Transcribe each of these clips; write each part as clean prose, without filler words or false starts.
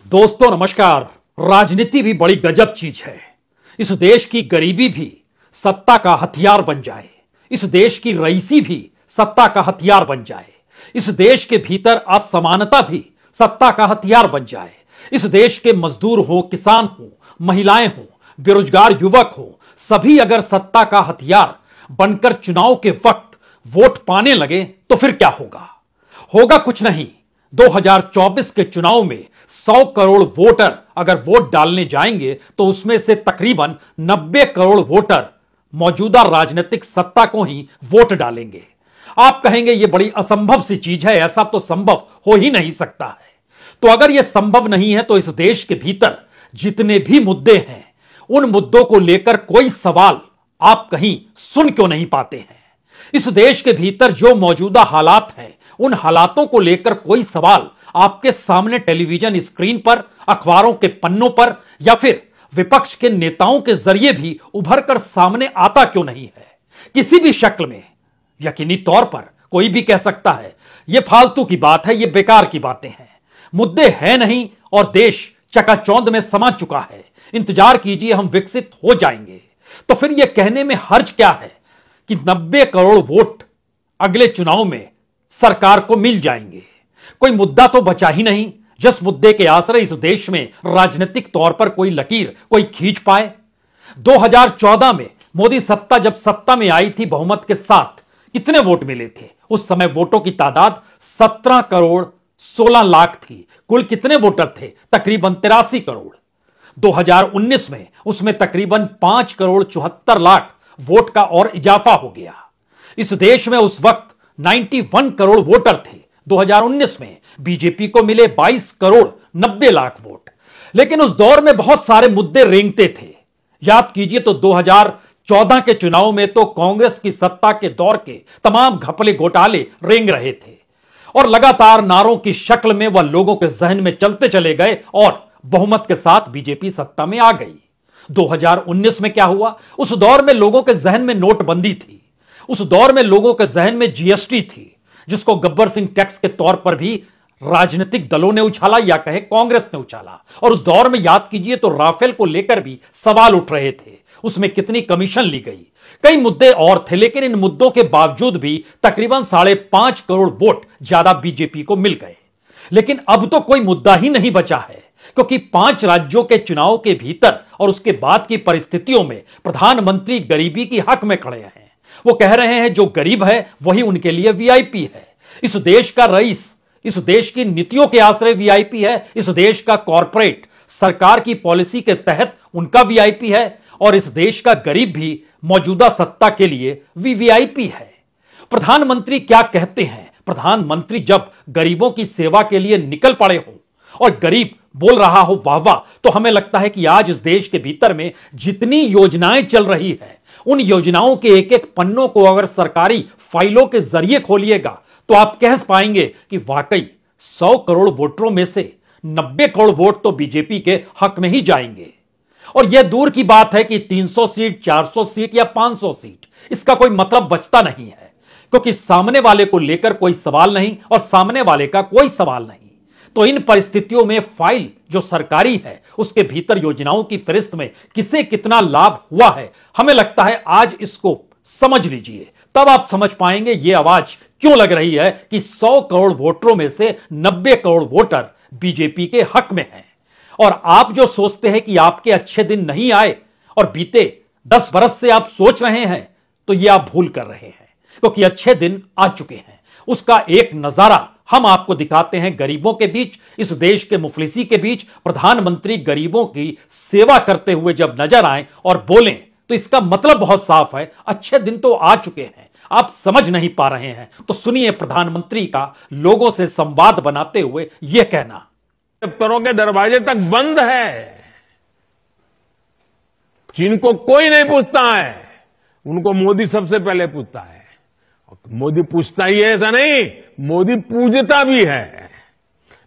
दोस्तों नमस्कार। राजनीति भी बड़ी गजब चीज है। इस देश की गरीबी भी सत्ता का हथियार बन जाए, इस देश की रईसी भी सत्ता का हथियार बन जाए, इस देश के भीतर असमानता भी सत्ता का हथियार बन जाए, इस देश के मजदूर हो, किसान हो, महिलाएं हो, बेरोजगार युवक हो, सभी अगर सत्ता का हथियार बनकर चुनाव के वक्त वोट पाने लगे तो फिर क्या होगा? होगा कुछ नहीं। 2024 के चुनाव में 100 करोड़ वोटर अगर वोट डालने जाएंगे तो उसमें से तकरीबन 90 करोड़ वोटर मौजूदा राजनीतिक सत्ता को ही वोट डालेंगे। आप कहेंगे यह बड़ी असंभव सी चीज है, ऐसा तो संभव हो ही नहीं सकता है। तो अगर यह संभव नहीं है तो इस देश के भीतर जितने भी मुद्दे हैं उन मुद्दों को लेकर कोई सवाल आप कहीं सुन क्यों नहीं पाते हैं? इस देश के भीतर जो मौजूदा हालात हैं उन हालातों को लेकर कोई सवाल आपके सामने टेलीविजन स्क्रीन पर, अखबारों के पन्नों पर या फिर विपक्ष के नेताओं के जरिए भी उभर कर सामने आता क्यों नहीं है? किसी भी शक्ल में यकीनी तौर पर कोई भी कह सकता है यह फालतू की बात है, यह बेकार की बातें हैं, मुद्दे हैं नहीं और देश चकाचौंध में समा चुका है, इंतजार कीजिए हम विकसित हो जाएंगे। तो फिर यह कहने में हर्ज क्या है कि 90 करोड़ वोट अगले चुनाव में सरकार को मिल जाएंगे? कोई मुद्दा तो बचा ही नहीं जिस मुद्दे के आसरे इस देश में राजनीतिक तौर पर कोई लकीर कोई खींच पाए। 2014 में मोदी जब सत्ता में आई थी बहुमत के साथ कितने वोट मिले थे? उस समय वोटों की तादाद 17 करोड़ 16 लाख थी। कुल कितने वोटर थे? तकरीबन 83 करोड़। 2019 में उसमें तकरीबन 5 करोड़ 74 लाख वोट का और इजाफा हो गया। इस देश में उस वक्त 91 करोड़ वोटर थे। 2019 में बीजेपी को मिले 22 करोड़ 90 लाख वोट। लेकिन उस दौर में बहुत सारे मुद्दे रेंगते थे। याद कीजिए तो 2014 के चुनाव में तो कांग्रेस की सत्ता के दौर के तमाम घपले घोटाले रेंग रहे थे और लगातार नारों की शक्ल में वह लोगों के जहन में चलते चले गए और बहुमत के साथ बीजेपी सत्ता में आ गई। 2019 में क्या हुआ? उस दौर में लोगों के जहन में नोटबंदी थी, उस दौर में लोगों के जहन में जीएसटी थी, जिसको गब्बर सिंह टैक्स के तौर पर भी राजनीतिक दलों ने उछाला या कहे कांग्रेस ने उछाला। और उस दौर में याद कीजिए तो राफेल को लेकर भी सवाल उठ रहे थे, उसमें कितनी कमीशन ली गई, कई मुद्दे और थे। लेकिन इन मुद्दों के बावजूद भी तकरीबन 5.5 करोड़ वोट ज्यादा बीजेपी को मिल गए। लेकिन अब तो कोई मुद्दा ही नहीं बचा है, क्योंकि 5 राज्यों के चुनाव के भीतर और उसके बाद की परिस्थितियों में प्रधानमंत्री गरीबी की हक में खड़े हैं। वो कह रहे हैं जो गरीब है वही उनके लिए वीआईपी है। इस देश का रईस इस देश की नीतियों के आश्रय वीआईपी है, इस देश का कॉरपोरेट सरकार की पॉलिसी के तहत उनका वीआईपी है और इस देश का गरीब भी मौजूदा सत्ता के लिए वीवीआईपी है। प्रधानमंत्री क्या कहते हैं? प्रधानमंत्री जब गरीबों की सेवा के लिए निकल पड़े हो और गरीब बोल रहा हो वाह वाह, तो हमें लगता है कि आज इस देश के भीतर में जितनी योजनाएं चल रही है उन योजनाओं के एक एक पन्नों को अगर सरकारी फाइलों के जरिए खोलिएगा तो आप कह पाएंगे कि वाकई 100 करोड़ वोटरों में से 90 करोड़ वोट तो बीजेपी के हक में ही जाएंगे। और यह दूर की बात है कि 300 सीट, 400 सीट या 500 सीट, इसका कोई मतलब बचता नहीं है, क्योंकि सामने वाले को लेकर कोई सवाल नहीं और सामने वाले का कोई सवाल नहीं। तो इन परिस्थितियों में फाइल जो सरकारी है उसके भीतर योजनाओं की फहरिस्त में किसे कितना लाभ हुआ है, हमें लगता है आज इसको समझ लीजिए, तब आप समझ पाएंगे यह आवाज क्यों लग रही है कि 100 करोड़ वोटरों में से 90 करोड़ वोटर बीजेपी के हक में हैं। और आप जो सोचते हैं कि आपके अच्छे दिन नहीं आए और बीते 10 बरस से आप सोच रहे हैं, तो यह आप भूल कर रहे हैं, क्योंकि अच्छे दिन आ चुके हैं। उसका एक नजारा हम आपको दिखाते हैं। गरीबों के बीच, इस देश के मुफलिसी के बीच प्रधानमंत्री गरीबों की सेवा करते हुए जब नजर आए और बोलें तो इसका मतलब बहुत साफ है, अच्छे दिन तो आ चुके हैं, आप समझ नहीं पा रहे हैं। तो सुनिए प्रधानमंत्री का लोगों से संवाद बनाते हुए यह कहना। दफ्तरों के दरवाजे तक बंद है, जिनको कोई नहीं पूछता है उनको मोदी सबसे पहले पूछता है। मोदी पूछता ही है ऐसा नहीं, मोदी पूजता भी है।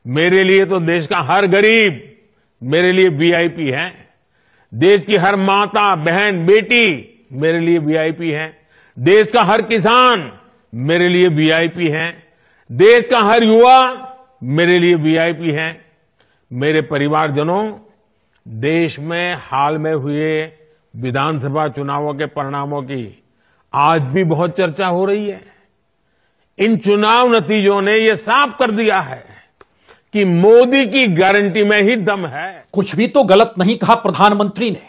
मेरे लिए तो देश का हर गरीब मेरे लिए वीआईपी है, देश की हर माता बहन बेटी मेरे लिए वीआईपी है, देश का हर किसान मेरे लिए वीआईपी है, देश का हर युवा मेरे लिए वीआईपी है। मेरे परिवारजनों, देश में हाल में हुए विधानसभा चुनावों के परिणामों की आज भी बहुत चर्चा हो रही है। इन चुनाव नतीजों ने यह साफ कर दिया है कि मोदी की गारंटी में ही दम है। कुछ भी तो गलत नहीं कहा प्रधानमंत्री ने।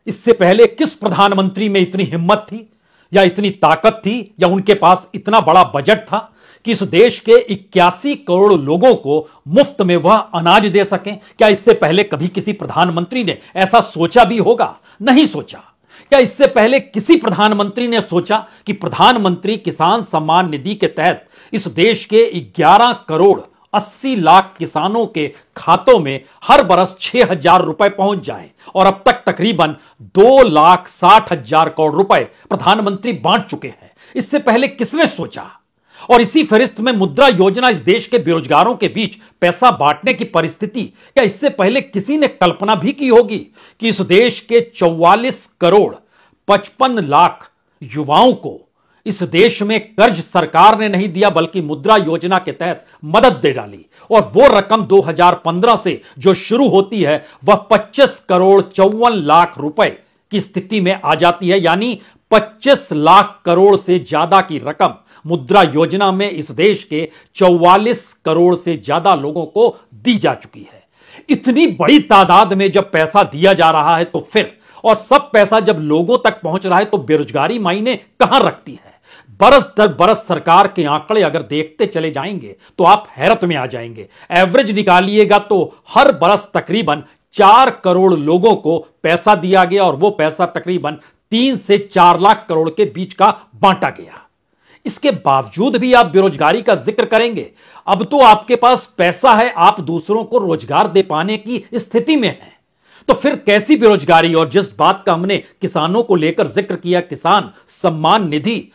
इससे पहले किस प्रधानमंत्री में इतनी हिम्मत थी या इतनी ताकत थी या उनके पास इतना बड़ा बजट था कि इस देश के 81 करोड़ लोगों को मुफ्त में वह अनाज दे सकें? क्या इससे पहले कभी किसी प्रधानमंत्री ने ऐसा सोचा भी होगा? नहीं सोचा। क्या इससे पहले किसी प्रधानमंत्री ने सोचा कि प्रधानमंत्री किसान सम्मान निधि के तहत इस देश के 11 करोड़ 80 लाख किसानों के खातों में हर बरस 6,000 रुपए पहुंच जाएं और अब तक तकरीबन 2,60,000 करोड़ रुपए प्रधानमंत्री बांट चुके हैं? इससे पहले किसने सोचा? और इसी फहरिस्त में मुद्रा योजना इस देश के बेरोजगारों के बीच पैसा बांटने की परिस्थिति, क्या इससे पहले किसी ने कल्पना भी की होगी कि इस देश के 44 करोड़ 55 लाख युवाओं को इस देश में कर्ज सरकार ने नहीं दिया बल्कि मुद्रा योजना के तहत मदद दे डाली, और वो रकम 2015 से जो शुरू होती है वह 25 करोड़ 54 लाख रुपए की स्थिति में आ जाती है। यानी 25 लाख करोड़ से ज्यादा की रकम मुद्रा योजना में इस देश के 44 करोड़ से ज्यादा लोगों को दी जा चुकी है। इतनी बड़ी तादाद में जब पैसा दिया जा रहा है तो फिर, और सब पैसा जब लोगों तक पहुंच रहा है तो बेरोजगारी मायने कहां रखती है? बरस दर बरस सरकार के आंकड़े अगर देखते चले जाएंगे तो आप हैरत में आ जाएंगे। एवरेज निकालिएगा तो हर बरस तकरीबन 4 करोड़ लोगों को पैसा दिया गया और वो पैसा तकरीबन 3 से 4 लाख करोड़ के बीच का बांटा गया। इसके बावजूद भी आप बेरोजगारी का जिक्र करेंगे। अब तो आपके पास पैसा है, आप दूसरों को रोजगार दे पाने की स्थिति में हैं, तो फिर कैसी बेरोजगारी? और जिस बात का हमने किसानों को लेकर जिक्र किया, किसान सम्मान निधि,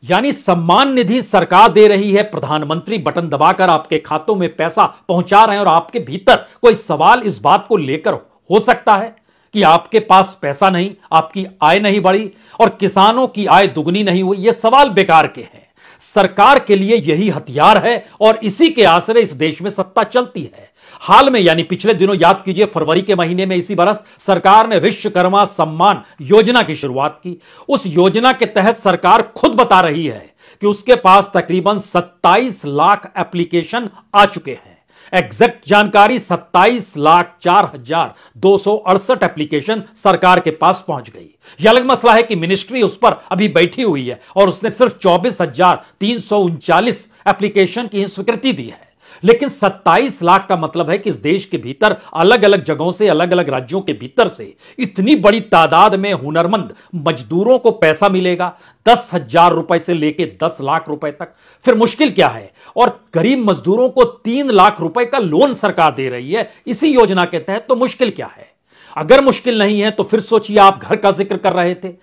यानी सम्मान निधि सरकार दे रही है, प्रधानमंत्री बटन दबाकर आपके खातों में पैसा पहुंचा रहे हैं, और आपके भीतर कोई सवाल इस बात को लेकर हो सकता है कि आपके पास पैसा नहीं, आपकी आय नहीं बढ़ी और किसानों की आय दुगनी नहीं हुई? ये सवाल बेकार के हैं। सरकार के लिए यही हथियार है और इसी के आसरे इस देश में सत्ता चलती है। हाल में, यानी पिछले दिनों, याद कीजिए फरवरी के महीने में इसी बरस सरकार ने विश्वकर्मा सम्मान योजना की शुरुआत की। उस योजना के तहत सरकार खुद बता रही है कि उसके पास तकरीबन 27 लाख एप्लीकेशन आ चुके हैं। एग्जैक्ट जानकारी 27,04,268 एप्लीकेशन सरकार के पास पहुंच गई। यह अलग मसला है कि मिनिस्ट्री उस पर अभी बैठी हुई है और उसने सिर्फ 24,339 एप्लीकेशन की स्वीकृति दी है। लेकिन 27 लाख का मतलब है कि इस देश के भीतर अलग अलग जगहों से, अलग अलग राज्यों के भीतर से इतनी बड़ी तादाद में हुनरमंद मजदूरों को पैसा मिलेगा, 10,000 रुपए से लेकर 10 लाख रुपए तक। फिर मुश्किल क्या है? और गरीब मजदूरों को 3 लाख रुपए का लोन सरकार दे रही है इसी योजना के तहत, तो मुश्किल क्या है? अगर मुश्किल नहीं है तो फिर सोचिए, आप घर का जिक्र कर रहे थे,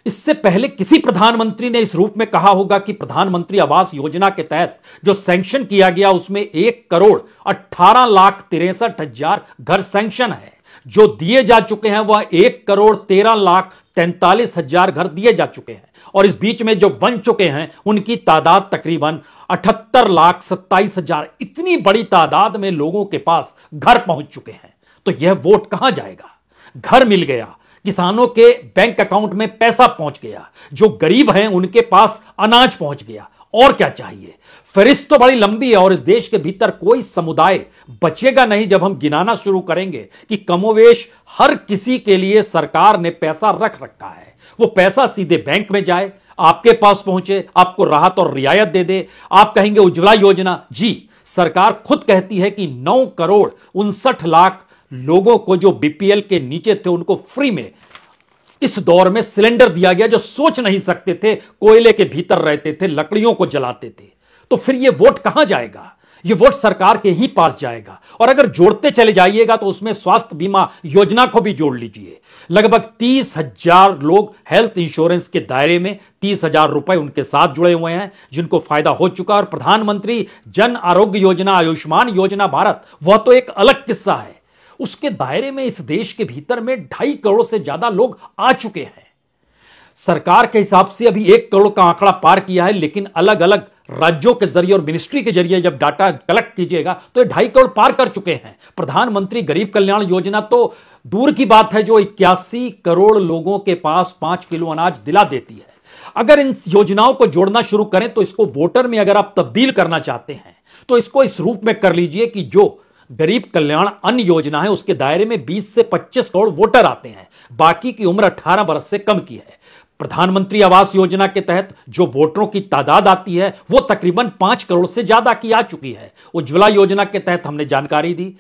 इससे पहले किसी प्रधानमंत्री ने इस रूप में कहा होगा कि प्रधानमंत्री आवास योजना के तहत जो सैंक्शन किया गया उसमें 1 करोड़ 18,63,000 घर सैंक्शन है। जो दिए जा चुके हैं वह 1 करोड़ 13,43,000 घर दिए जा चुके हैं, और इस बीच में जो बन चुके हैं उनकी तादाद तकरीबन 78,27,000। इतनी बड़ी तादाद में लोगों के पास घर पहुंच चुके हैं, तो यह वोट कहां जाएगा? घर मिल गया, किसानों के बैंक अकाउंट में पैसा पहुंच गया, जो गरीब हैं उनके पास अनाज पहुंच गया, और क्या चाहिए? फहरिस्त तो बड़ी लंबी है और इस देश के भीतर कोई समुदाय बचेगा नहीं जब हम गिनाना शुरू करेंगे कि कमोवेश हर किसी के लिए सरकार ने पैसा रख रखा है। वो पैसा सीधे बैंक में जाए, आपके पास पहुंचे, आपको राहत और रियायत दे दे। आप कहेंगे उज्ज्वला योजना, जी सरकार खुद कहती है कि 9 करोड़ 59 लाख लोगों को जो बीपीएल के नीचे थे उनको फ्री में इस दौर में सिलेंडर दिया गया, जो सोच नहीं सकते थे, कोयले के भीतर रहते थे, लकड़ियों को जलाते थे। तो फिर यह वोट कहां जाएगा? यह वोट सरकार के ही पास जाएगा। और अगर जोड़ते चले जाइएगा तो उसमें स्वास्थ्य बीमा योजना को भी जोड़ लीजिए। लगभग 30,000 लोग हेल्थ इंश्योरेंस के दायरे में, 30,000 रुपए उनके साथ जुड़े हुए हैं जिनको फायदा हो चुका। और प्रधानमंत्री जन आरोग्य योजना, आयुष्मान योजना भारत, वह तो एक अलग किस्सा है। उसके दायरे में इस देश के भीतर में 2.5 करोड़ से ज्यादा लोग आ चुके हैं। सरकार के हिसाब से अभी 1 करोड़ का आंकड़ा पार किया है, लेकिन अलग अलग राज्यों के जरिए और मिनिस्ट्री के जरिए जब डाटा कलेक्ट कीजिएगा तो ये 2.5 करोड़ पार कर चुके हैं। प्रधानमंत्री गरीब कल्याण योजना तो दूर की बात है, जो 81 करोड़ लोगों के पास 5 किलो अनाज दिला देती है। अगर इन योजनाओं को जोड़ना शुरू करें तो इसको वोटर में अगर आप तब्दील करना चाहते हैं तो इसको इस रूप में कर लीजिए कि जो गरीब कल्याण अन्न योजना है उसके दायरे में 20 से 25 करोड़ वोटर आते हैं, बाकी की उम्र 18 वर्ष से कम की है। प्रधानमंत्री आवास योजना के तहत जो वोटरों की तादाद आती है वो तकरीबन 5 करोड़ से ज्यादा की आ चुकी है। उज्ज्वला योजना के तहत हमने जानकारी दी,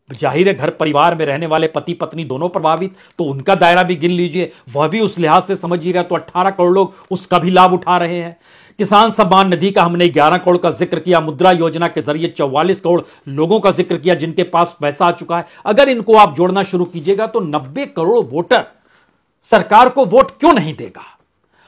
जाहिर है घर परिवार में रहने वाले पति पत्नी दोनों प्रभावित, तो उनका दायरा भी गिन लीजिए, वह भी उस लिहाज से समझिएगा तो 18 करोड़ लोग उसका भी लाभ उठा रहे हैं। किसान सम्मान निधि का हमने 11 करोड़ का जिक्र किया, मुद्रा योजना के जरिए 44 करोड़ लोगों का जिक्र किया जिनके पास पैसा आ चुका है। अगर इनको आप जोड़ना शुरू कीजिएगा तो 90 करोड़ वोटर सरकार को वोट क्यों नहीं देगा।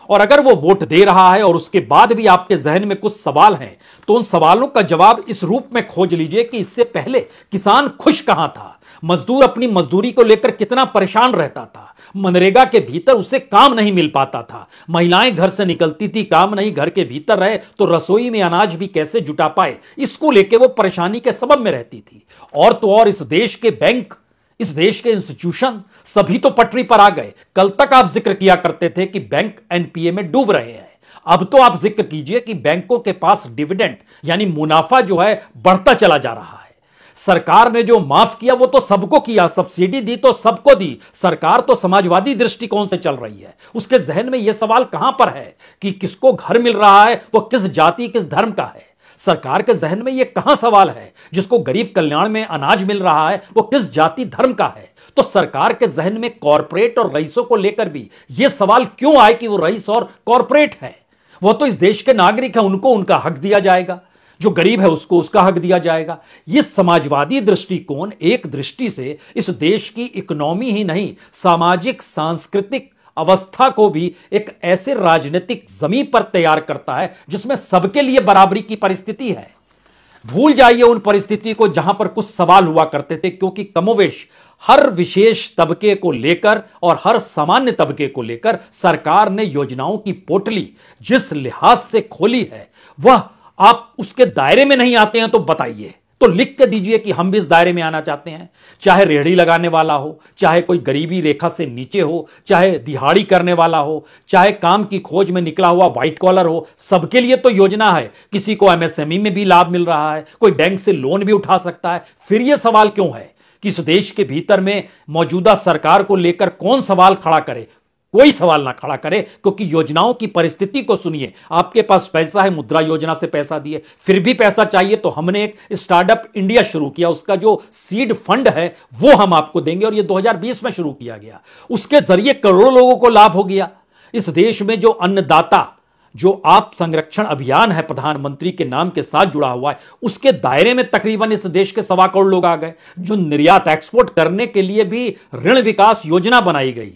और अगर वो वोट दे रहा है और उसके बाद भी आपके जहन में कुछ सवाल हैं तो उन सवालों का जवाब इस रूप में खोज लीजिए कि इससे पहले किसान खुश कहां था, मजदूर अपनी मजदूरी को लेकर कितना परेशान रहता था, मनरेगा के भीतर उसे काम नहीं मिल पाता था, महिलाएं घर से निकलती थी, काम नहीं, घर के भीतर रहे तो रसोई में अनाज भी कैसे जुटा पाए, इसको लेकर वो परेशानी के सबब में रहती थी। और तो और इस देश के बैंक, इस देश के इंस्टीट्यूशन सभी तो पटरी पर आ गए। कल तक आप जिक्र किया करते थे कि बैंक एनपीए में डूब रहे हैं, अब तो आप जिक्र कीजिए कि बैंकों के पास डिविडेंड यानी मुनाफा जो है बढ़ता चला जा रहा है। सरकार ने जो माफ किया वो तो सबको किया, सब्सिडी दी तो सबको दी। सरकार तो समाजवादी दृष्टिकोण से चल रही है, उसके जहन में यह सवाल कहां पर है कि किसको घर मिल रहा है, वो किस जाति किस धर्म का है। सरकार के जहन में यह कहां सवाल है जिसको गरीब कल्याण में अनाज मिल रहा है वो किस जाति धर्म का है। तो सरकार के जहन में कॉरपोरेट और रईसों को लेकर भी यह सवाल क्यों आए कि वो रईस और कॉरपोरेट है। वो तो इस देश के नागरिक हैं, उनको उनका हक दिया जाएगा, जो गरीब है उसको उसका हक दिया जाएगा। यह समाजवादी दृष्टिकोण एक दृष्टि से इस देश की इकोनॉमी ही नहीं, सामाजिक सांस्कृतिक अवस्था को भी एक ऐसे राजनीतिक जमीन पर तैयार करता है जिसमें सबके लिए बराबरी की परिस्थिति है। भूल जाइए उन परिस्थिति को जहां पर कुछ सवाल हुआ करते थे, क्योंकि कमोवेश हर विशेष तबके को लेकर और हर सामान्य तबके को लेकर सरकार ने योजनाओं की पोटली जिस लिहाज से खोली है वह आप उसके दायरे में नहीं आते हैं तो बताइए, तो लिख के दीजिए कि हम भी इस दायरे में आना चाहते हैं। चाहे रेहड़ी लगाने वाला हो, चाहे कोई गरीबी रेखा से नीचे हो, चाहे दिहाड़ी करने वाला हो, चाहे काम की खोज में निकला हुआ व्हाइट कॉलर हो, सबके लिए तो योजना है। किसी को एमएसएमई में भी लाभ मिल रहा है, कोई बैंक से लोन भी उठा सकता है। फिर यह सवाल क्यों है कि इस देश के भीतर में मौजूदा सरकार को लेकर कौन सवाल खड़ा करे? कोई सवाल ना खड़ा करे, क्योंकि योजनाओं की परिस्थिति को सुनिए। आपके पास पैसा है, मुद्रा योजना से पैसा दिए, फिर भी पैसा चाहिए तो हमने एक स्टार्टअप इंडिया शुरू किया, उसका जो सीड फंड है वो हम आपको देंगे और ये 2020 में शुरू किया गया। उसके जरिए करोड़ों लोगों को लाभ हो गया। इस देश में जो अन्नदाता, जो आप संरक्षण अभियान है प्रधानमंत्री के नाम के साथ जुड़ा हुआ है, उसके दायरे में तकरीबन इस देश के 1.25 करोड़ लोग आ गए। जो निर्यात एक्सपोर्ट करने के लिए भी ऋण विकास योजना बनाई गई,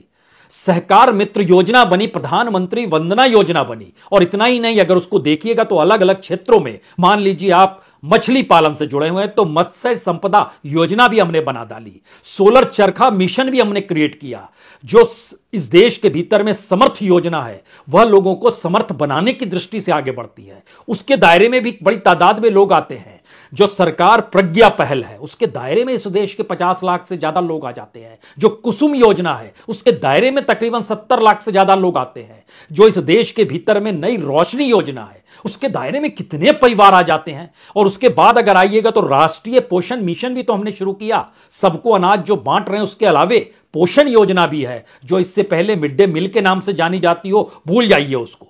सहकार मित्र योजना बनी, प्रधानमंत्री वंदना योजना बनी। और इतना ही नहीं, अगर उसको देखिएगा तो अलग अलग क्षेत्रों में, मान लीजिए आप मछली पालन से जुड़े हुए हैं तो मत्स्य संपदा योजना भी हमने बना डाली, सोलर चरखा मिशन भी हमने क्रिएट किया। जो इस देश के भीतर में समर्थ योजना है वह लोगों को समर्थ बनाने की दृष्टि से आगे बढ़ती है, उसके दायरे में भी बड़ी तादाद में लोग आते हैं। जो सरकार प्रज्ञा पहल है उसके दायरे में इस देश के 50 लाख से ज्यादा लोग आ जाते हैं। जो कुसुम योजना है उसके दायरे में तकरीबन 70 लाख से ज्यादा लोग आते हैं। जो इस देश के भीतर में नई रोशनी योजना है उसके दायरे में कितने परिवार आ जाते हैं। और उसके बाद अगर आइएगा तो राष्ट्रीय पोषण मिशन भी तो हमने शुरू किया, सबको अनाज जो बांट रहे हैं। उसके अलावे पोषण योजना भी है जो इससे पहले मिड डे मील के नाम से जानी जाती हो, भूल जाइए उसको।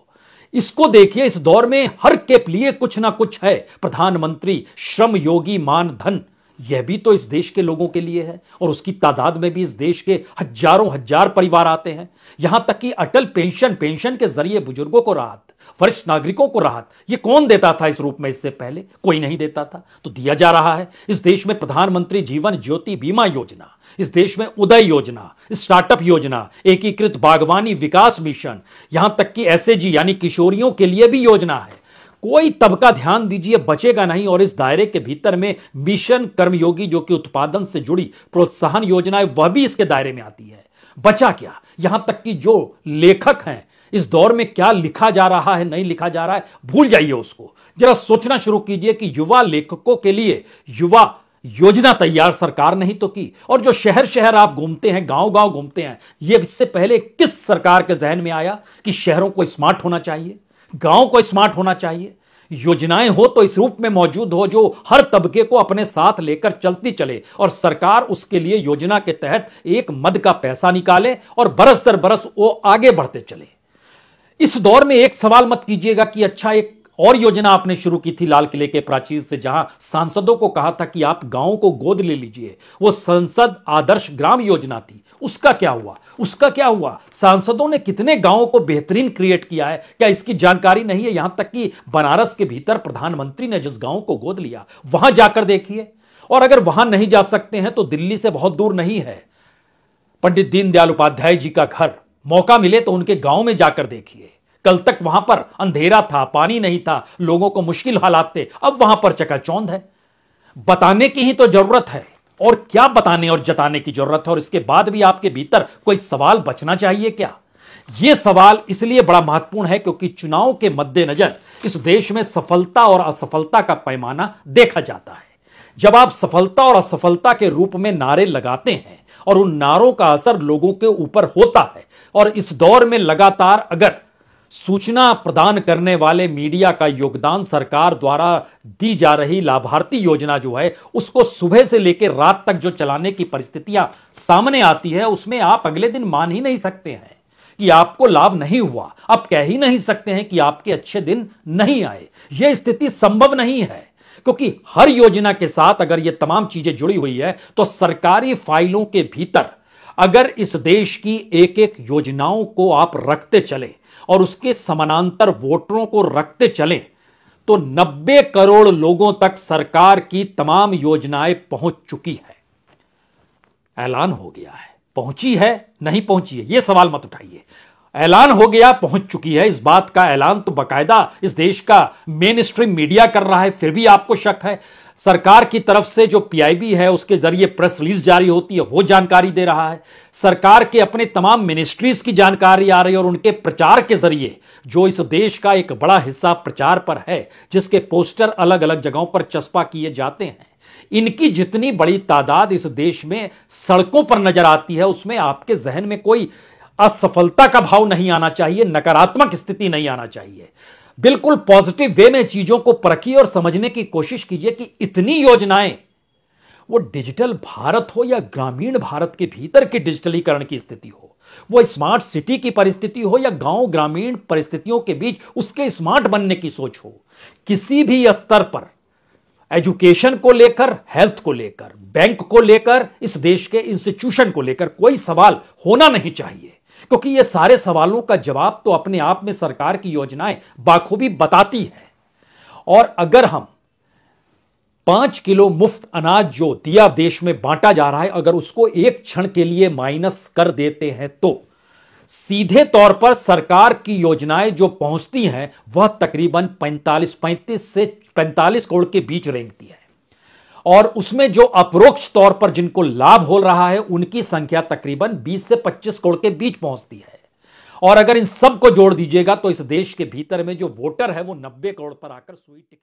इसको देखिए, इस दौर में हर के लिए कुछ ना कुछ है। प्रधानमंत्री श्रम योगी मान धन, यह भी तो इस देश के लोगों के लिए है और उसकी तादाद में भी इस देश के हजारों हजार परिवार आते हैं। यहां तक कि अटल पेंशन के जरिए बुजुर्गों को राहत, वरिष्ठ नागरिकों को राहत, यह कौन देता था इस रूप में? इससे पहले कोई नहीं देता था, तो दिया जा रहा है। इस देश में प्रधानमंत्री जीवन ज्योति बीमा योजना, इस देश में उदय योजना, स्टार्टअप योजना, एकीकृत बागवानी विकास मिशन, यहां तक कि एसएजी यानी किशोरियों के लिए भी योजना है। कोई तबका ध्यान दीजिए बचेगा नहीं। और इस दायरे के भीतर में मिशन कर्मयोगी जो कि उत्पादन से जुड़ी प्रोत्साहन योजना है वह भी इसके दायरे में आती है। बचा क्या? यहां तक कि जो लेखक हैं इस दौर में क्या लिखा जा रहा है, नहीं लिखा जा रहा है, भूल जाइए उसको। जरा सोचना शुरू कीजिए कि युवा लेखकों के लिए युवा योजना तैयार सरकार नहीं तो की। और जो शहर शहर आप घूमते हैं, गांव गांव घूमते हैं, यह इससे पहले किस सरकार के जहन में आया कि शहरों को स्मार्ट होना चाहिए, गांव को स्मार्ट होना चाहिए? योजनाएं हो तो इस रूप में मौजूद हो जो हर तबके को अपने साथ लेकर चलती चले और सरकार उसके लिए योजना के तहत एक मद का पैसा निकाले और बरस दर बरस वो आगे बढ़ते चले। इस दौर में एक सवाल मत कीजिएगा कि अच्छा एक और योजना आपने शुरू की थी लाल किले के प्राचीर से, जहां सांसदों को कहा था कि आप गांव को गोद ले लीजिए, वो संसद आदर्श ग्राम योजना थी, उसका क्या हुआ? उसका क्या हुआ? सांसदों ने कितने गांवों को बेहतरीन क्रिएट किया है, क्या इसकी जानकारी नहीं है? यहां तक कि बनारस के भीतर प्रधानमंत्री ने जिस गांव को गोद लिया वहां जाकर देखिए। और अगर वहां नहीं जा सकते हैं तो दिल्ली से बहुत दूर नहीं है पंडित दीनदयाल उपाध्याय जी का घर, मौका मिले तो उनके गांव में जाकर देखिए। कल तक वहां पर अंधेरा था, पानी नहीं था, लोगों को मुश्किल हालात थे, अब वहां पर चकाचौंध है। बताने की ही तो जरूरत है, और क्या बताने और जताने की जरूरत है? और इसके बाद भी आपके भीतर कोई सवाल बचना चाहिए क्या? यह सवाल इसलिए बड़ा महत्वपूर्ण है क्योंकि चुनाव के मद्देनजर इस देश में सफलता और असफलता का पैमाना देखा जाता है। जब आप सफलता और असफलता के रूप में नारे लगाते हैं और उन नारों का असर लोगों के ऊपर होता है, और इस दौर में लगातार अगर सूचना प्रदान करने वाले मीडिया का योगदान, सरकार द्वारा दी जा रही लाभार्थी योजना जो है उसको सुबह से लेकर रात तक जो चलाने की परिस्थितियां सामने आती है, उसमें आप अगले दिन मान ही नहीं सकते हैं कि आपको लाभ नहीं हुआ। आप कह ही नहीं सकते हैं कि आपके अच्छे दिन नहीं आए। यह स्थिति संभव नहीं है, क्योंकि हर योजना के साथ अगर यह तमाम चीजें जुड़ी हुई है तो सरकारी फाइलों के भीतर अगर इस देश की एक एक योजनाओं को आप रखते चले और उसके समानांतर वोटरों को रखते चलें तो 90 करोड़ लोगों तक सरकार की तमाम योजनाएं पहुंच चुकी है। ऐलान हो गया है, पहुंची है नहीं पहुंची है, यह सवाल मत उठाइए। ऐलान हो गया, पहुंच चुकी है, इस बात का ऐलान तो बाकायदा इस देश का मेन स्ट्रीम मीडिया कर रहा है, फिर भी आपको शक है। सरकार की तरफ से जो पीआईबी है उसके जरिए प्रेस रिलीज जारी होती है, वो जानकारी दे रहा है। सरकार के अपने तमाम मिनिस्ट्रीज की जानकारी आ रही है और उनके प्रचार के जरिए जो इस देश का एक बड़ा हिस्सा प्रचार पर है, जिसके पोस्टर अलग अलग जगहों पर चस्पा किए जाते हैं, इनकी जितनी बड़ी तादाद इस देश में सड़कों पर नजर आती है, उसमें आपके जहन में कोई असफलता का भाव नहीं आना चाहिए, नकारात्मक स्थिति नहीं आना चाहिए। बिल्कुल पॉजिटिव वे में चीजों को परखिए और समझने की कोशिश कीजिए कि इतनी योजनाएं, वो डिजिटल भारत हो या ग्रामीण भारत के भीतर के डिजिटलीकरण की स्थिति हो, वो स्मार्ट सिटी की परिस्थिति हो या गांव ग्रामीण परिस्थितियों के बीच उसके स्मार्ट बनने की सोच हो, किसी भी स्तर पर एजुकेशन को लेकर, हेल्थ को लेकर, बैंक को लेकर, इस देश के इंस्टीट्यूशन को लेकर कोई सवाल होना नहीं चाहिए, क्योंकि ये सारे सवालों का जवाब तो अपने आप में सरकार की योजनाएं बाखूबी बताती है। और अगर हम 5 किलो मुफ्त अनाज जो दिया देश में बांटा जा रहा है, अगर उसको एक क्षण के लिए माइनस कर देते हैं तो सीधे तौर पर सरकार की योजनाएं जो पहुंचती हैं वह तकरीबन 35 से 45 करोड़ के बीच रेंगती है, और उसमें जो अपरोक्ष तौर पर जिनको लाभ हो रहा है उनकी संख्या तकरीबन 20 से 25 करोड़ के बीच पहुंचती है। और अगर इन सब को जोड़ दीजिएगा तो इस देश के भीतर में जो वोटर है वो 90 करोड़ पर आकर सुई टिक